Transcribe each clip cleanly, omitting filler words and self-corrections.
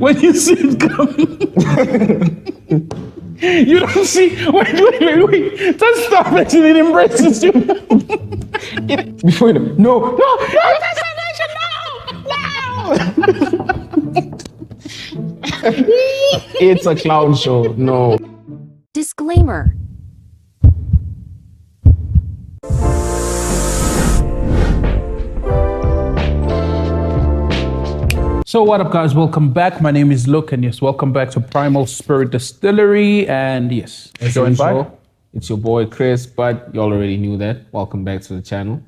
when you see it coming. You don't see. Wait. That's starvation. It embraces you. Before you know, no. It's a clown show. No. Disclaimer. So what up, guys? Welcome back. My name is Luke, and yes, welcome back to Primal Spirit Distillery. And yes, joined by. It's your boy Chris, but you already knew that. Welcome back to the channel.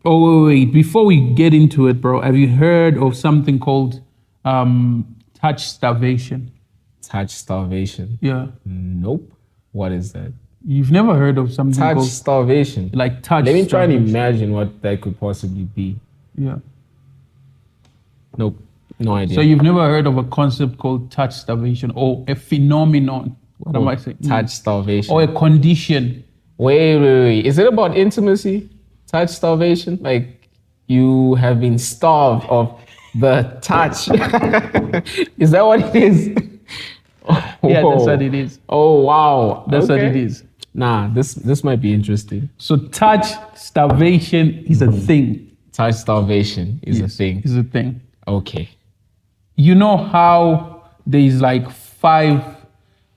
Oh wait! Before we get into it, bro, have you heard of something called touch starvation? Touch starvation? Yeah. Nope. What is that? You've never heard of something Touch called starvation? like touch. Let me try and starvation. imagine what that could possibly be. Yeah. Nope. No idea. So you've never heard of a concept called touch starvation or a phenomenon? What am I saying? Touch starvation. Or a condition? Wait. Is it about intimacy? Touch starvation? Like you have been starved of the touch. Is that what it is? Yeah, that's what it is. Oh, wow. That's what Okay. it is. Nah, this might be interesting. So touch starvation is a thing. Touch starvation is a thing. Is a thing. Okay. You know how there's like 5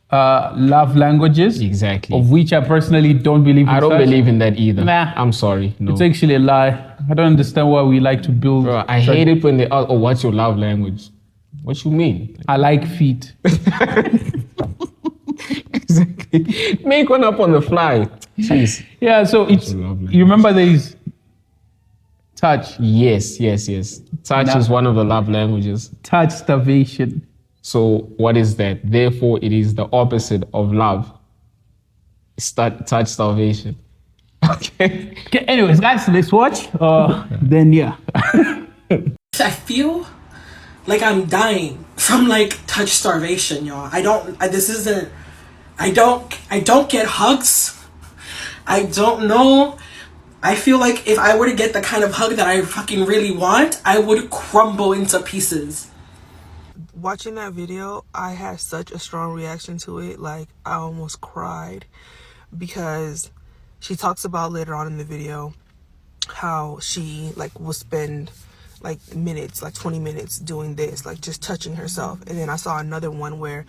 love languages? Exactly. Of which I personally don't believe in. I don't such. believe in that either. Nah. I'm sorry. No. It's actually a lie. I don't understand why we like to build. Bro, I hate it when they ask, oh, what's your love language? What you mean? I like feet. Exactly. Make one up on the fly. Jeez. Yeah, so it's, your love language? you remember there is touch, Yes. Touch Nah. is one of the love languages. touch starvation. So what is that? Therefore, it is the opposite of love. Touch starvation. Okay. Okay, anyways, guys, let's watch. Then yeah. I feel like I'm dying from like touch starvation, y'all. I don't get hugs. I don't know. I feel like if I were to get the kind of hug that I fucking really want, I would crumble into pieces. Watching that video, I had such a strong reaction to it. Like, I almost cried because she talks about later on in the video how she like will spend like minutes, like 20 minutes doing this, like just touching herself. And then I saw another one where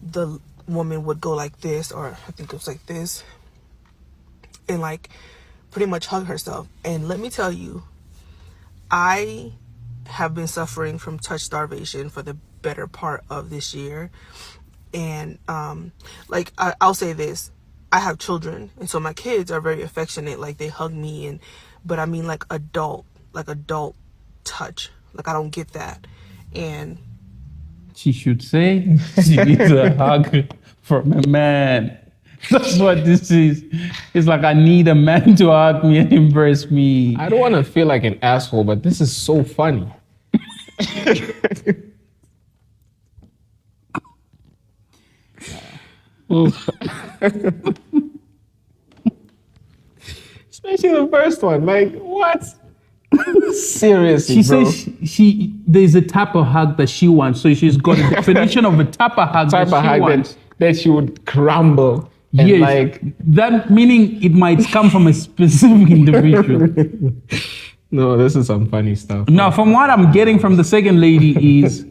the woman would go like this, or I think it was like this, and like pretty much hug herself. And let me tell you, I have been suffering from touch starvation for the better part of this year. And like I'll say this, I have children, and so my kids are very affectionate, like they hug me, but I mean like adult touch, like I don't get that. And She should say she needs a hug from a man. That's what this is. It's like I need a man to hug me and embrace me. I don't want to feel like an asshole, but this is so funny. Especially the first one. Like, what? Seriously, She bro. says there's a type of hug that she wants. So she's got a definition of a type of hug Type that of she hug wants. that she would crumble. And Yes, like, that meaning it might come from a specific individual. no, this is some funny stuff. Now, from what I'm getting from the second lady is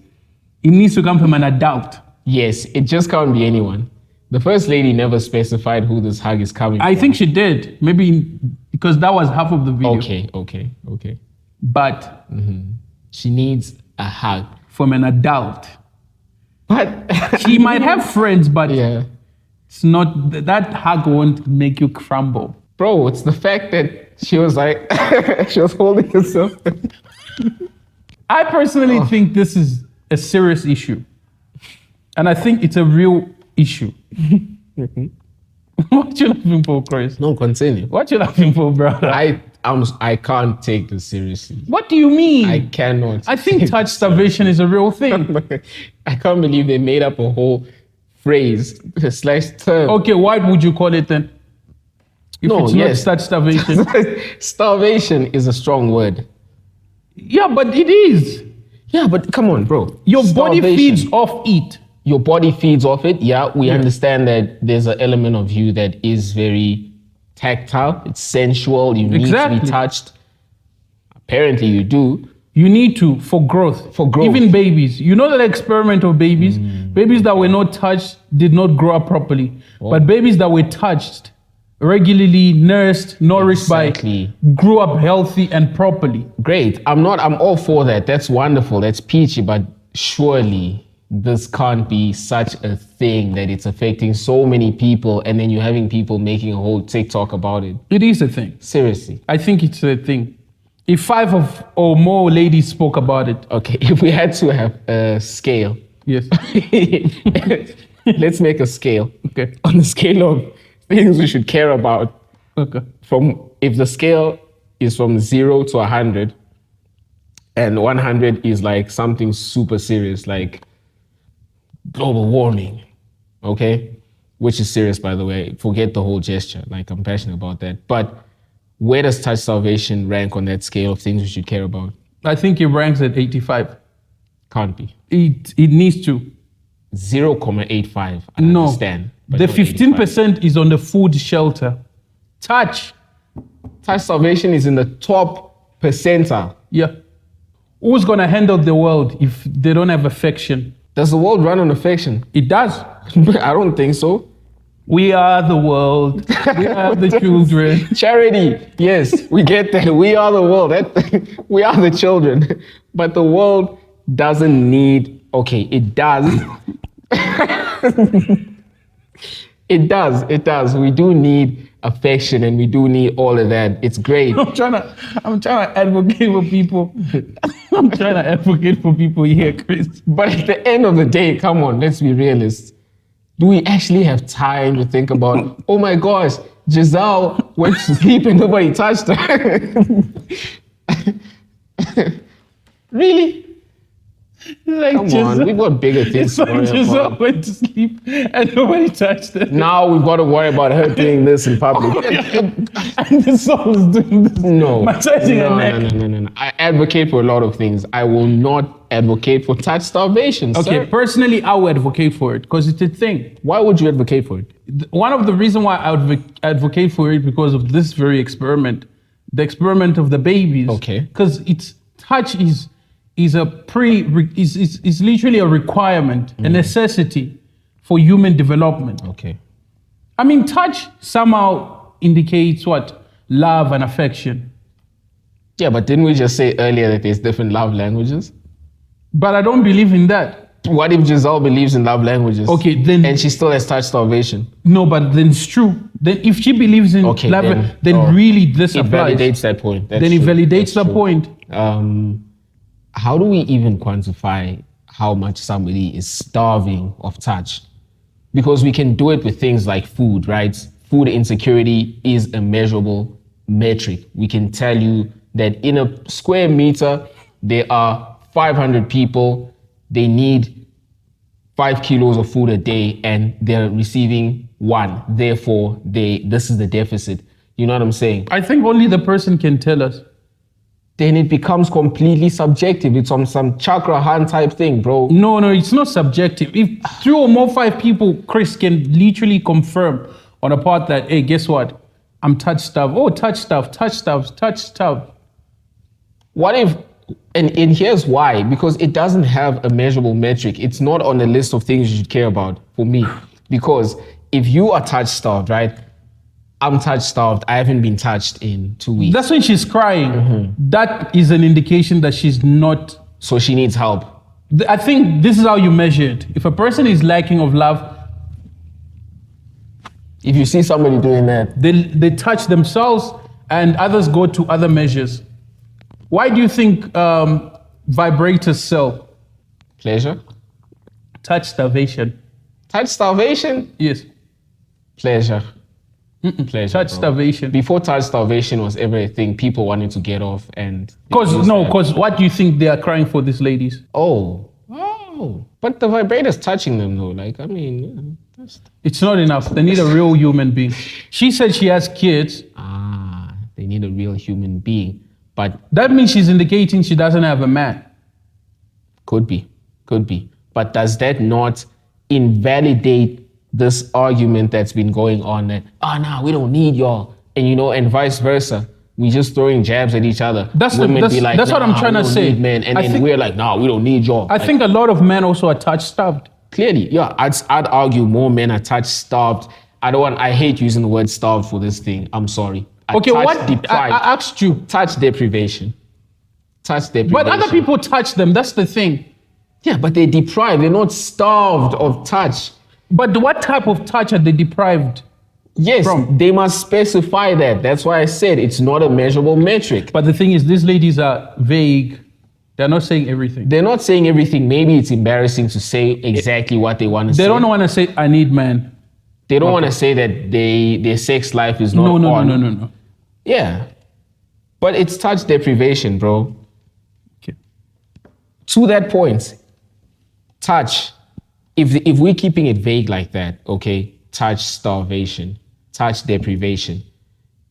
it needs to come from an adult. Yes, it just can't be anyone. The first lady never specified who this hug is coming I from. think she did, maybe because that was half of the video. Okay. But She needs a hug. from an adult. But She might have friends, but yeah. it's not, that hug won't make you crumble. Bro, it's the fact that she was like, she was holding herself. I personally think this is a serious issue. And I think it's a real issue. What you laughing for, Chris? No, continue. What you laughing for, brother? I can't take this seriously. What do you mean? I cannot. I think touch starvation is a real thing. I can't believe they made up a whole phrase / term. Okay, what would you call it then? If No, it's yes. not touch starvation. Starvation is a strong word. Yeah, but it is. Yeah, but come on, bro. Your body Starvation. feeds off it. Your body feeds off it. Yeah, we understand that there's an element of you that is very tactile. It's sensual. You need to Exactly. be touched. Apparently, you do. You need to for growth. For growth. Even babies. You know that experiment of babies? Babies that were not touched did not grow up properly. But babies that were touched, regularly nursed, nourished Exactly. by, grew up healthy and properly. Great. I'm all for that. That's wonderful. That's peachy. But surely this can't be such a thing that it's affecting so many people, and then you're having people making a whole TikTok about it. It is a thing. Seriously. I think it's a thing. If 5 or more ladies spoke about it, Okay, if we had to have a scale, yes. let's make a scale. Okay. On the scale of things we should care about, Okay. if the scale is from 0 to 100, and 100 is like something super serious, like global warming, okay? Which is serious, by the way. Forget the whole gesture. Like, I'm passionate about that. But where does touch starvation rank on that scale of things we should care about? I think it ranks at 85. Can't be. It needs to. 0.85, I No. understand. but The not 85. 15% is on the food shelter. Touch. Touch starvation is in the top percentile. Yeah. Who's going to handle the world if they don't have affection? Does the world run on affection? It does. I don't think so. We are the world. We are the children. Charity, yes, we get that. We are the world. We are the children. But the world doesn't need, okay, it does. It does. We do need affection and we do need all of that. It's great. I'm trying to advocate for people. I'm trying to advocate for people here, Chris. But at the end of the day, come on, let's be realists. Do we actually have time to think about, oh my gosh, Giselle went to sleep and nobody touched her? Really? Like Come on, we've got bigger things It's to like worry Giselle about. went to sleep and nobody touched her. Now we've got to worry about her doing this in public. And the soul is doing this. No. Massaging her neck. No. I advocate for a lot of things. I will not advocate for touch starvation. Okay, sir. personally, I would advocate for it because it's a thing. Why would you advocate for it? One of the reasons why I would advocate for it because of this very experiment, the experiment of the babies. Okay. Because it's touch is literally a requirement, a necessity for human development. Okay. I mean, touch somehow indicates what? Love and affection. Yeah, but didn't we just say earlier that there's different love languages? But I don't believe in that. What if Giselle believes in love languages? Okay, then And she still has touch starvation. no, but then it's true. Then if she believes in Okay, love, then- then oh, really this It applies. validates that point. That's Then it true. validates That's the true. point. How do we even quantify how much somebody is starving of touch? Because we can do it with things like food, right? Food insecurity is a measurable metric. We can tell you that in a square meter, there are 500 people. They need 5 kilos of food a day and they're receiving 1. Therefore, this is the deficit. You know what I'm saying? I think only the person can tell us. Then it becomes completely subjective. It's on some chakra hunt type thing, bro. No, it's not subjective. If 3 or more 5 people, Chris, can literally confirm on a part that, hey, guess what? I'm touch stuff. Oh, touch stuff. What if, and here's why, because it doesn't have a measurable metric. It's not on the list of things you should care about for me. Because if you are touch starved, right? I'm touch starved. I haven't been touched in 2 weeks. That's when she's crying. That is an indication that she's not. So she needs help. I think this is how you measure it. If a person is lacking of love, If you see somebody doing that, they touch themselves and others go to other measures. Why do you think vibrators sell? pleasure. Touch starvation. Touch starvation, Yes. pleasure. Pleasure. Touch bro. starvation. Before touch starvation was ever a thing, people wanted to get off and. Because what do you think they are crying for, these ladies? Oh. But the vibrator's touching them though. Like, I mean, that's. It's not enough. They need a real human being. She said she has kids. They need a real human being. But That means she's indicating she doesn't have a man. Could be. But does that not invalidate this argument that's been going on that, we don't need y'all. And and vice versa. We just throwing jabs at each other. Women be like, that's what I'm trying to say. Men. And then we're like, we don't need y'all. I think a lot of men also are touch-starved. Clearly, yeah. I'd argue more men are touch-starved. I hate using the word starved for this thing. I'm sorry. Okay, I asked you. Touch deprivation. But other people touch them. That's the thing. Yeah, but they're deprived. They're not starved of touch. But what type of touch are they deprived? Yes, they must specify that. That's why I said it's not a measurable metric. But the thing is, these ladies are vague. They're not saying everything. They're not saying everything. Maybe it's embarrassing to say exactly what they want to say. They don't want to say, I need man. They don't want to say that their sex life is not No. Yeah. But it's touch deprivation, bro. Okay. To that point, touch, if we're keeping it vague like that, okay, touch starvation, touch deprivation,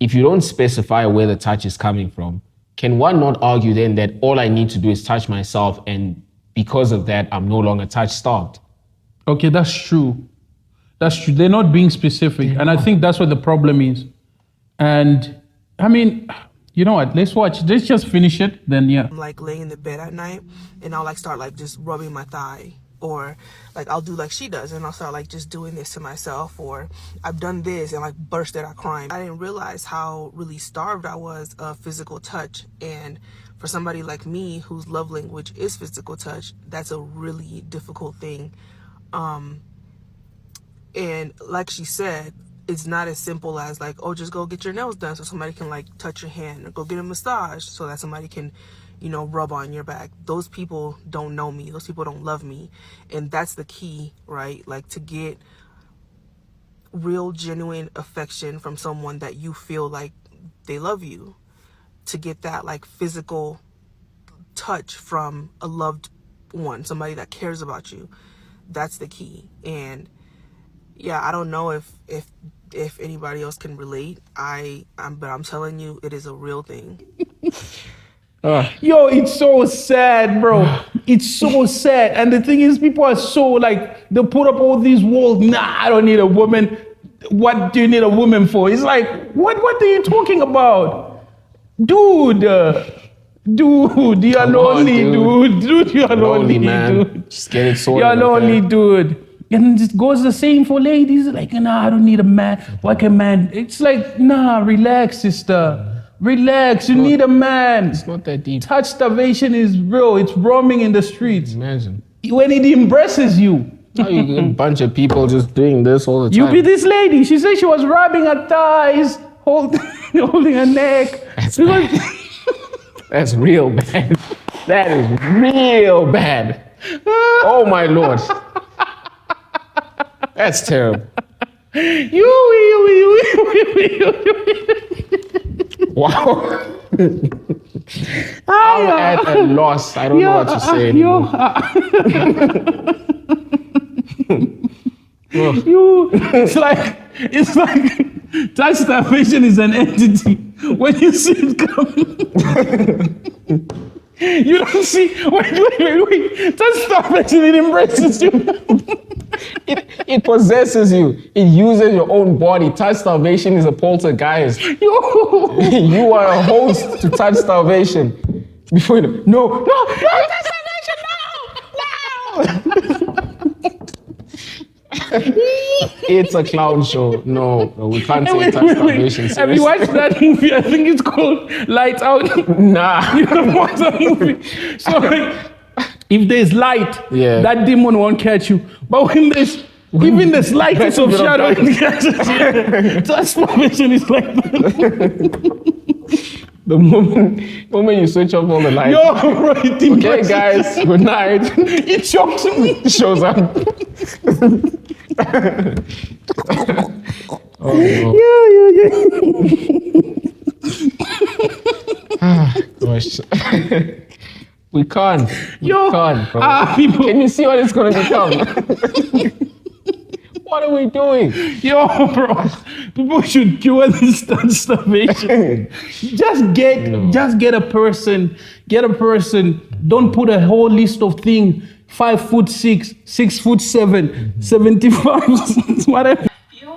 if you don't specify where the touch is coming from, can one not argue then that all I need to do is touch myself and because of that, I'm no longer touch starved? Okay, that's true. They're not being specific. And I think that's what the problem is. And I mean, you know what? Let's just finish it. Then yeah. I'm like laying in the bed at night and I'll like start like just rubbing my thigh, or like I'll do like she does and I'll start like just doing this to myself, or I've done this and like bursted out crying. I didn't realize how really starved I was of physical touch. And for somebody like me whose love language is physical touch, that's a really difficult thing. And like she said, it's not as simple as like, just go get your nails done so somebody can like touch your hand, or go get a massage so that somebody can, rub on your back. Those people don't know me. Those people don't love me. And that's the key, right? Like to get real, genuine affection from someone that you feel like they love you, to get that like physical touch from a loved one, somebody that cares about you. That's the key. And yeah, I don't know if anybody else can relate. But I'm telling you, it is a real thing. Yo, it's so sad, bro. It's so sad. And the thing is, people are so like, they put up all these walls. I don't need a woman. What do you need a woman for? It's like, what are you talking about? Dude, you're lonely, dude. Dude, you're lonely, man. Dude. Just get it sorted. You're lonely, dude. And it goes the same for ladies. Like, I don't need a man. Why can man? It's like, relax, sister. Relax. You need a man. It's not that deep. Touch starvation is real. It's roaming in the streets. Imagine. When it embraces you. You get a bunch of people just doing this all the time. You be this lady. She said she was rubbing her thighs, holding her neck. That's real bad. That is real bad. Oh my Lord. That's terrible. Wow. I'm at a loss. I don't know what to say anymore. It's like touch starvation is an entity. When you see it coming, you don't see. Wait. Touch starvation, it embraces you. It possesses you. It uses your own body. Touch starvation is a poltergeist. You are a host to touch starvation. Before you know, no, touch starvation, no. It's a clown show. No, we can't say touch starvation. Have you watched that movie? I think it's called Lights Out. Nah. You haven't watched that movie. So like, if there's light, that demon won't catch you. But when there's even the slightest of shadow, it catches you. Touch starvation is like that. The moment you switch off all the lights. Yo, bro, okay, guys, good night. It shocks me. It shows up. Oh, no. Gosh. We can't. People. Can you see what it's going to become? What are we doing? Yo, bro. People should cure this starvation. Just get a person Don't put a whole list of things. 5'6", 6'7", 75, whatever.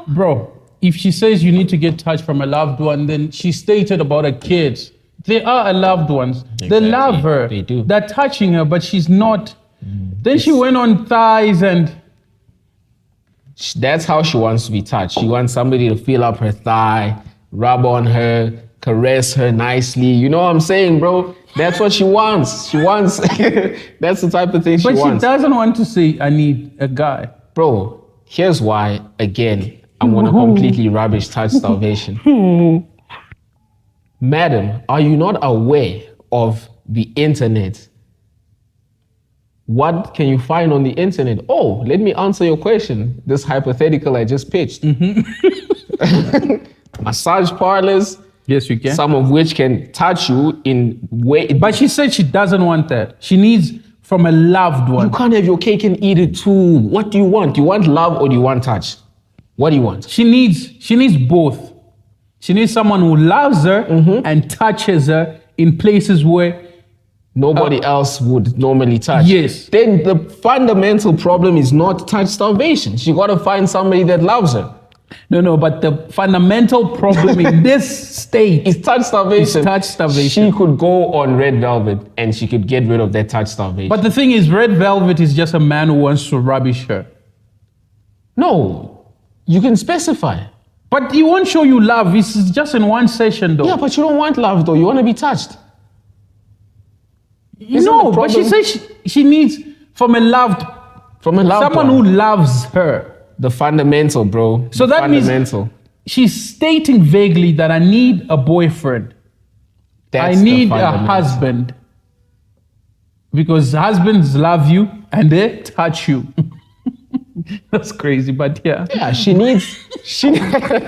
Bro, if she says you need to get touched from a loved one, then she stated about her kids. They are a loved ones. They Exactly. love her. They do. They're touching her, but she's not. Then she went on thighs and That's how she wants to be touched. She wants somebody to feel up her thigh, rub on her, caress her nicely. You know what I'm saying, bro? That's what she wants. She wants, that's the type of thing she but she wants. doesn't want to say, I need a guy. Bro, here's why, again, I'm gonna completely rubbish touch starvation. Madam, are you not aware of the internet? What can you find on the internet? Oh, let me answer your question. This hypothetical I just pitched. Massage parlors, Yes, you can. some of which can touch you in way. But she said she doesn't want that. She needs from a loved You one. can't have your cake and eat it too. What do you want? Do you want love or do you want touch? What do you want? She needs both. She needs someone who loves her and touches her in places where Nobody else would normally touch. Yes. Then the fundamental problem is not touch starvation. She got to find somebody that loves her. no, but the fundamental problem in this state It's touch starvation. It's touch starvation. She could go on Red Velvet and she could get rid of that touch starvation. But the thing is, Red Velvet is just a man who wants to rubbish her. no, you can specify. But he won't show you love. This is just in one session, though. Yeah, but you don't want love though. You want to be touched. Isn't no, the but she problem- says she needs from a loved, From a loved someone one. who loves her. The fundamental, bro. So The that means fundamental. she's stating vaguely that I need a boyfriend. That's I the need a fundamental. husband. Because husbands love you and they touch you. That's crazy, but yeah. Yeah, she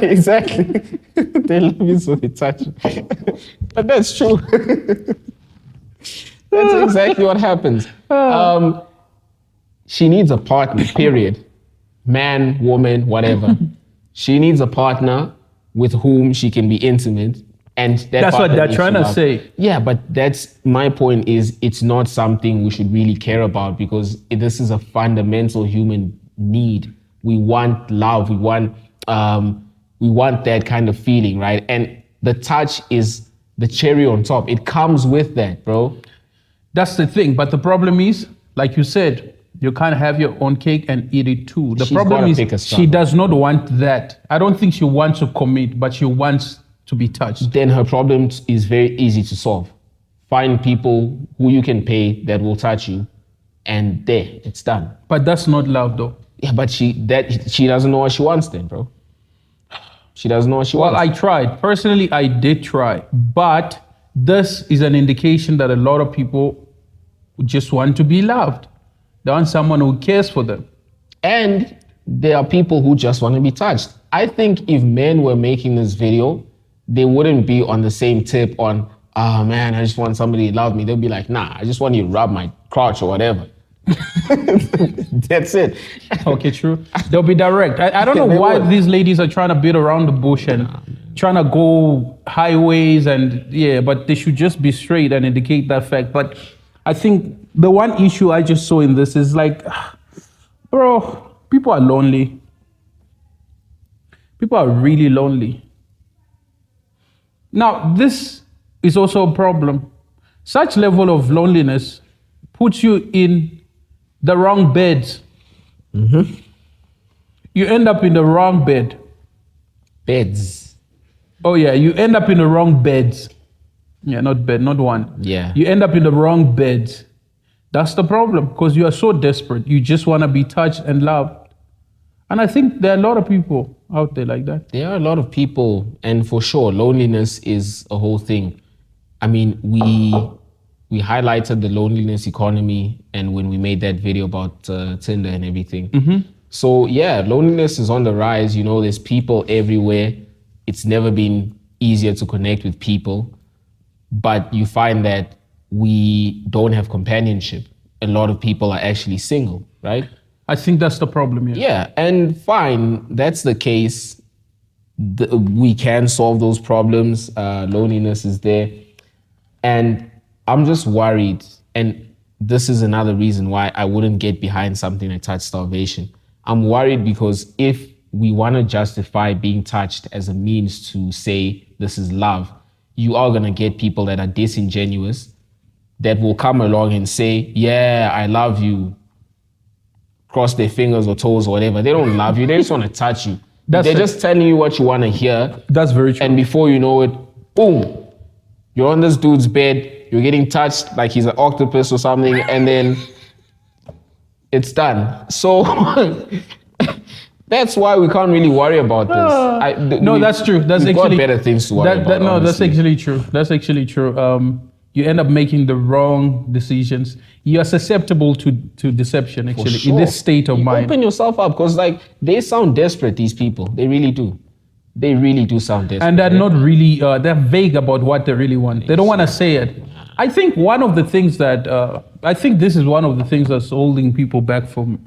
exactly. They love you so they touch you. But that's true. That's exactly what happens. She needs a partner, period. Man, woman, whatever. She needs a partner with whom she can be intimate. And That's what partner they're needs trying to love. say. Yeah, but that's my point is it's not something we should really care about because this is a fundamental human need. We want love. We want that kind of feeling, right? And the touch is the cherry on top. It comes with that, bro. That's the thing. But the problem is, like you said, you can't have your own cake and eat it too. The She's problem gotta is pick a she side. does not want that. I don't think she wants to commit, but she wants to be touched. Then her problem is very easy to solve. Find people who you can pay that will touch you, and there, it's done. But that's not love, though. Yeah, but she doesn't know what she wants then, bro. She doesn't know what she Well, wants. I tried. Personally, I did try. But this is an indication that a lot of people just want to be loved. They want someone who cares for them. And there are people who just want to be touched. I think if men were making this video, they wouldn't be on the same tip on, oh man, I just want somebody to love me. They'll be like, nah, I just want you to rub my crotch or whatever. That's it. Okay, true. They'll be direct. I don't know They why would. these ladies are trying to beat around the bush and trying to go highways and yeah, but they should just be straight and indicate that fact. But I think the one issue I just saw in this is like, bro, people are lonely. People are really lonely. Now, this is also a problem. Such level of loneliness puts you in the wrong beds. You end up in the wrong bed. Beds. Oh yeah, you end up in the wrong beds. Yeah, not bed, not one. Yeah. You end up in the wrong beds. That's the problem because you are so desperate. You just want to be touched and loved. And I think there are a lot of people out there like that. There are a lot of people, and for sure, loneliness is a whole thing. I mean, we highlighted the loneliness economy, and when we made that video about Tinder and everything. So yeah, loneliness is on the rise. You know, there's people everywhere. It's never been easier to connect with people, but you find that we don't have companionship. A lot of people are actually single, right? I think that's the problem. Yeah. Yeah, and fine, that's the case. We can solve those problems. Loneliness is there. And I'm just worried. And this is another reason why I wouldn't get behind something like touch starvation. I'm worried because if we want to justify being touched as a means to say this is love, you are going to get people that are disingenuous that will come along and say, yeah, I love you, cross their fingers or toes or whatever. They don't love you. They just want to touch you. They're just telling you what you want to hear. That's very true. And before you know it, boom, you're on this dude's bed, you're getting touched like he's an octopus or something, and then it's done. So that's why we can't really worry about this. No, that's true. That's we've actually got better things to worry about. No, that's honestly. actually true. That's actually true. You end up making the wrong decisions. You are susceptible to deception, actually, Sure. in this state of You mind. open yourself up because, like, they sound desperate. These people, they really do. They really do sound desperate. And they're not really, they're vague about what they really want. They don't want to say it. I think one of the things that, I think this is one of the things that's holding people back from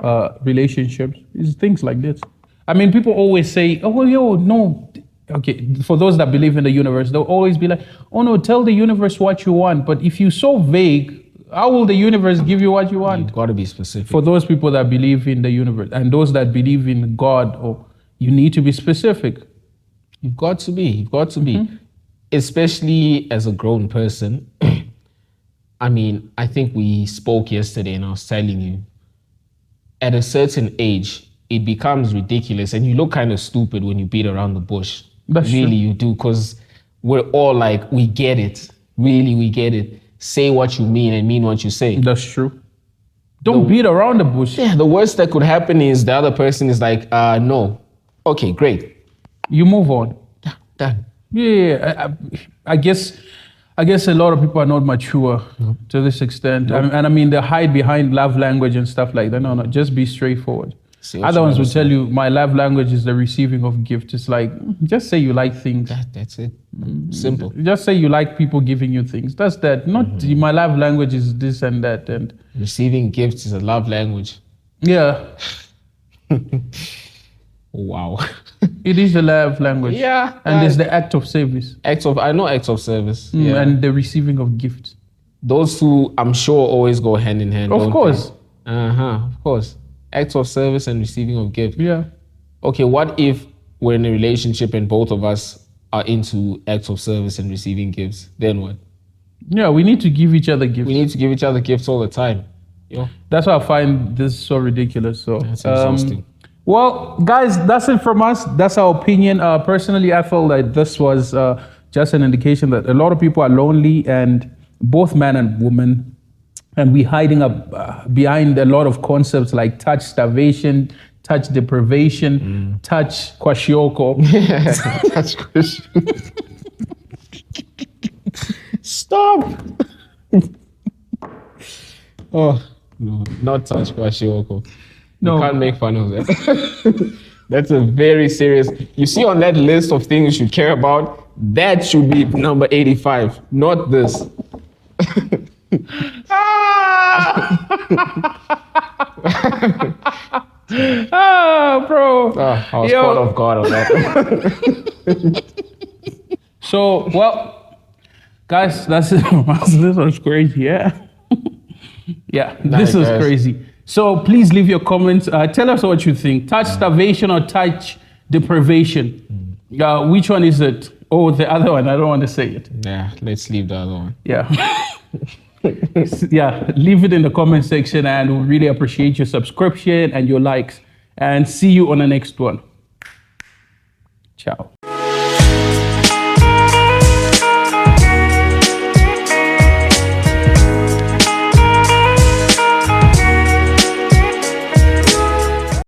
relationships is things like this. I mean, people always say, oh, well, yo, no. Okay, for those that believe in the universe, they'll always be like, oh no, tell the universe what you want. But if you're so vague, how will the universe give you what you want? You've got to be specific. For those people that believe in the universe and those that believe in God, you need to be specific. You've got to be. You've got to be. Especially as a grown person. I mean, I think we spoke yesterday and I was telling you, at a certain age, it becomes ridiculous and you look kind of stupid when you beat around the bush. That's really, true. you do, because we're all like, we get it. Really, we get it. Say what you mean and mean what you say. That's true. Don't beat around the bush. Yeah, the worst that could happen is the other person is like, no. Okay, great. You move on. Done. Yeah, I guess a lot of people are not mature to this extent. And I mean, they hide behind love language and stuff like that. No, just be straightforward. Say what Other you ones will gotta tell you, my love language is the receiving of gifts. It's like, just say you like things. That's it. Simple. Just say you like people giving you things. That's that. Not my love language is this and that. And Receiving gifts is a love language. yeah, Wow. it is the love language. Yeah, And there's the act of service. I know acts of service. Yeah. And the receiving of gifts. Those two, I'm sure, always go hand in hand. Of don't course. they? Of course. Acts of service and receiving of gifts. Yeah. Okay, what if we're in a relationship and both of us are into acts of service and receiving gifts? Then what? Yeah, we need to give each other gifts. We need to give each other gifts all the time. Yo, That's why I find this so ridiculous. So that's exhausting. Well, guys, that's it from us. That's our opinion. Personally, I felt that this was just an indication that a lot of people are lonely, and both man and woman, and we're hiding up behind a lot of concepts like touch starvation, touch deprivation, touch kwashiorkor. That's Christian. Stop. Oh, no, not touch kwashiorkor. No. You can't make fun of that. That's a very serious. You see on that list of things you should care about, that should be number 85, not this. Bro. I was Yo. caught off guard on that. So, well, guys, that's it from us. This was crazy, yeah? Yeah, this was guys. crazy. So please leave your comments. Tell us what you think. Touch starvation or touch deprivation? Which one is it? Oh, the other one. I don't want to say it. Yeah, let's leave the other one. Yeah. Yeah, leave it in the comment section, and we really appreciate your subscription and your likes. And see you on the next one. Ciao.